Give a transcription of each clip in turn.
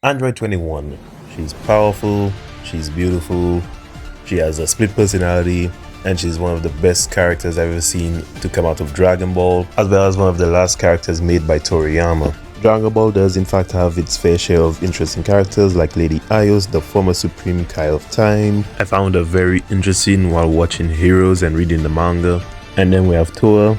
Android 21. She's powerful, she's beautiful, she has a split personality, and she's one of the best characters I've ever seen to come out of Dragon Ball, as well as one of the last characters made by Toriyama. Dragon Ball does in fact have its fair share of interesting characters like Lady Ios, the former Supreme Kai of Time. I found her very interesting while watching Heroes and reading the manga. And then we have Toa,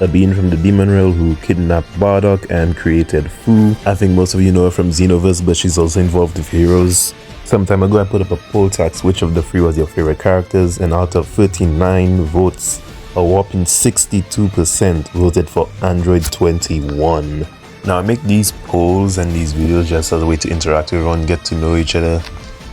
a being from the Demon Realm who kidnapped Bardock and created Fu. I think most of you know her from Xenoverse, but she's also involved with Heroes. Some time ago I put up a poll to ask which of the three was your favorite characters, and out of 39 votes, a whopping 62% voted for Android 21. Now I make these polls and these videos just as a way to interact with everyone, get to know each other,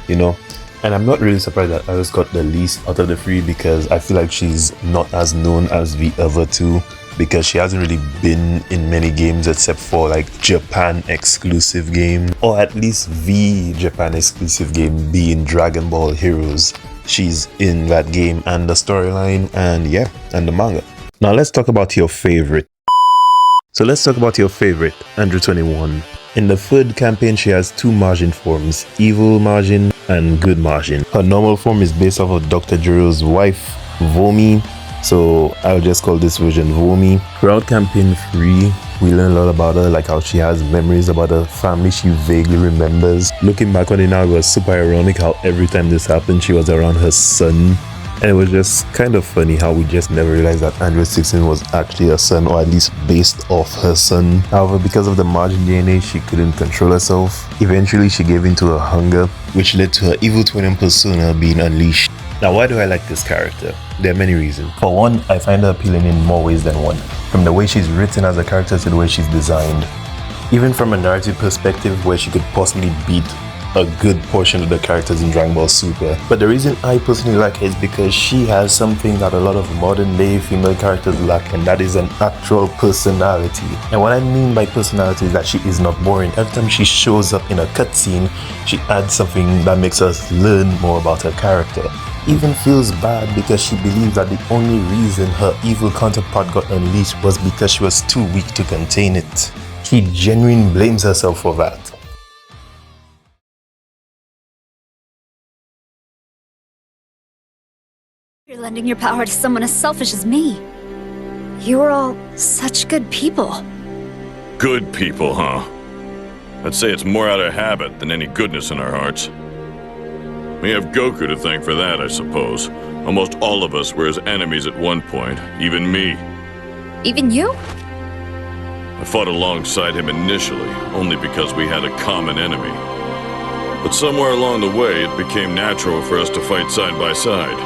you know. And I'm not really surprised that Ios got the least out of the three, because I feel like she's not as known as the other two, because she hasn't really been in many games except for like Japan exclusive game, or at least the Japan exclusive game being Dragon Ball Heroes. She's in that game and the storyline and yeah, and the manga. Now let's talk about your favorite. So let's talk about your favorite, Android 21. In the third campaign, she has two Majin forms, Evil Majin and Good Majin. Her normal form is based off of Dr. Jiro's wife, Vomi, so I'll just call this version Vomi. Throughout campaign 3, we learn a lot about her, like how she has memories about her family she vaguely remembers. Looking back on it now, it was super ironic how every time this happened, she was around her son. And it was just kind of funny how we just never realized that Android 16 was actually her son, or at least based off her son. However, because of the Majin DNA, she couldn't control herself. Eventually, she gave in to her hunger, which led to her evil twin persona being unleashed. Now, why do I like this character? There are many reasons. For one, I find her appealing in more ways than one. From the way she's written as a character to the way she's designed. Even from a narrative perspective, where she could possibly beat a good portion of the characters in Dragon Ball Super. But the reason I personally like her is because she has something that a lot of modern day female characters lack, and that is an actual personality. And what I mean by personality is that she is not boring. Every time she shows up in a cutscene, she adds something that makes us learn more about her character. Even feels bad because she believes that the only reason her evil counterpart got unleashed was because she was too weak to contain it. She genuinely blames herself for that. You're lending your power to someone as selfish as me. You're all such good people. Good people, huh? I'd say it's more out of habit than any goodness in our hearts. We have Goku to thank for that, I suppose. Almost all of us were his enemies at one point, even me. Even you? I fought alongside him initially, only because we had a common enemy. But somewhere along the way, it became natural for us to fight side by side.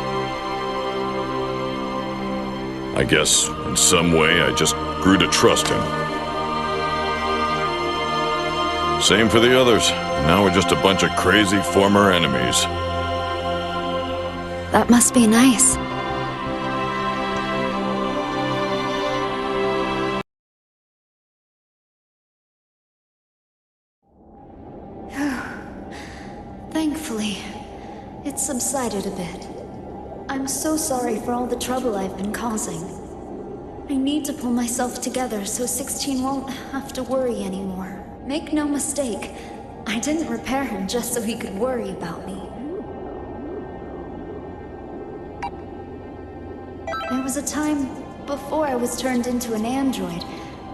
I guess, in some way, I just grew to trust him. Same for the others. Now we're just a bunch of crazy former enemies. That must be nice. Thankfully, it subsided a bit. I'm so sorry for all the trouble I've been causing. I need to pull myself together so 16 won't have to worry anymore. Make no mistake, I didn't repair him just so he could worry about me. There was a time before I was turned into an android,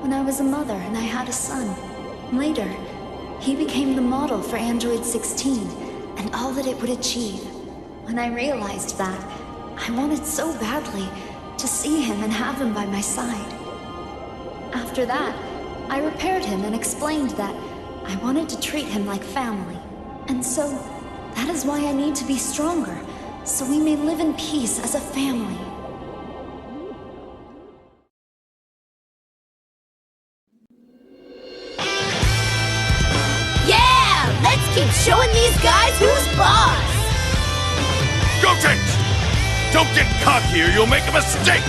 when I was a mother and I had a son. Later, he became the model for Android 16 and all that it would achieve. When I realized that, I wanted so badly to see him and have him by my side. After that, I repaired him and explained that I wanted to treat him like family. And so, that is why I need to be stronger, so we may live in peace as a family. Yeah! Let's keep showing these guys who's boss! Gotenks! Don't get cocky or you'll make a mistake!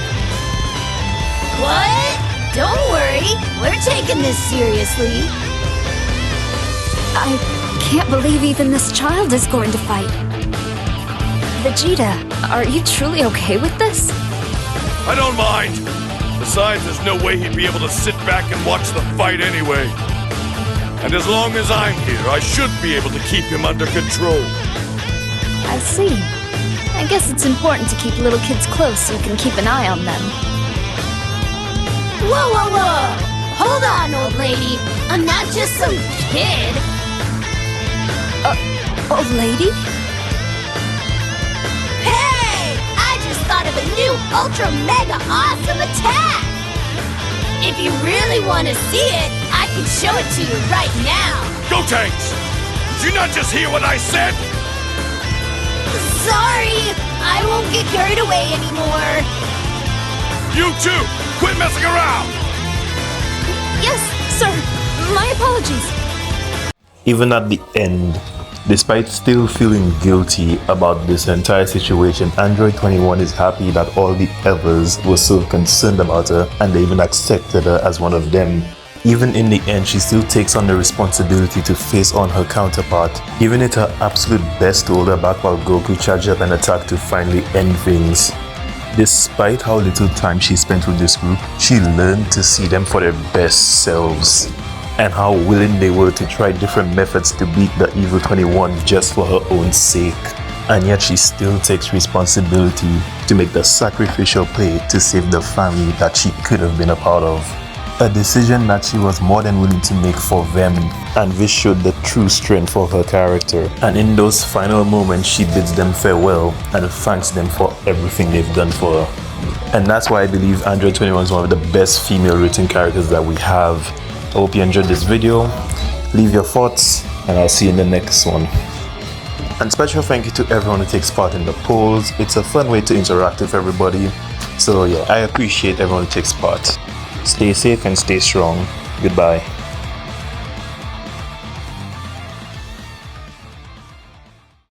What? Don't worry, we're taking this seriously. I can't believe even this child is going to fight. Vegeta, are you truly okay with this? I don't mind! Besides, there's no way he'd be able to sit back and watch the fight anyway. And as long as I'm here, I should be able to keep him under control. I see. I guess it's important to keep little kids close so you can keep an eye on them. Whoa, whoa, whoa! Hold on, old lady. I'm not just some kid. Old lady? Hey! I just thought of a new ultra mega awesome attack! If you really want to see it, I can show it to you right now. Go Tanks! Did you not just hear what I said? Sorry, I won't get carried away anymore. You too! Quit messing around! Yes, sir. My apologies. Even at the end, despite still feeling guilty about this entire situation, Android 21 is happy that all the others were so concerned about her and they even accepted her as one of them. Even in the end, she still takes on the responsibility to face on her counterpart, giving it her absolute best to hold her back while Goku charged up an attack to finally end things. Despite how little time she spent with this group, she learned to see them for their best selves, and how willing they were to try different methods to beat the Evil 21 just for her own sake. And yet she still takes responsibility to make the sacrificial play to save the family that she could have been a part of. A decision that she was more than willing to make for them, and this showed the true strength of her character. And in those final moments, she bids them farewell and thanks them for everything they've done for her. And that's why I believe Android 21 is one of the best female written characters that we have. I hope you enjoyed this video. Leave your thoughts, and I'll see you in the next one. And special thank you to everyone who takes part in the polls. It's a fun way to interact with everybody. So yeah, I appreciate everyone who takes part. Stay safe and stay strong. Goodbye.